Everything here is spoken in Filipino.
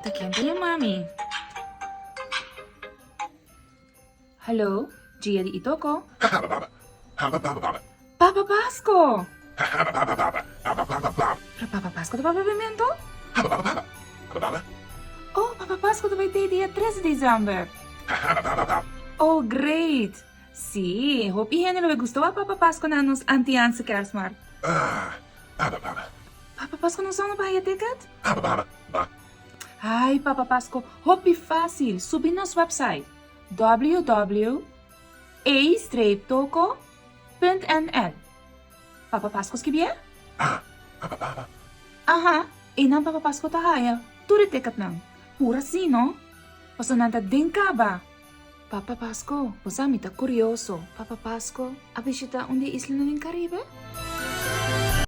Takyan po yung mami. Hello? Gia di EToko? Papa Pasko! Papa Pasko to Papa Pimento? Oh, Papa Pasko to by dia 3 de December. Oh, great! Sí, hope iyan nila gusto wa Papa Pasko na nos Antilliaanse Kerstmarkt. Papa Pasko não são no Bahia Ticket? Ai, Papa Pasko, hope fácil. Subir nosso website www.e-toko.nl. Papa Pasko skibie? Aha, inang Papa Pasko tahaya. Turi ticket nang. Pura sino? Pasananta din ka ba? Papa Pasko, posami ta kuryoso. Papa Pasko, abisita undi isla na ng Caribe?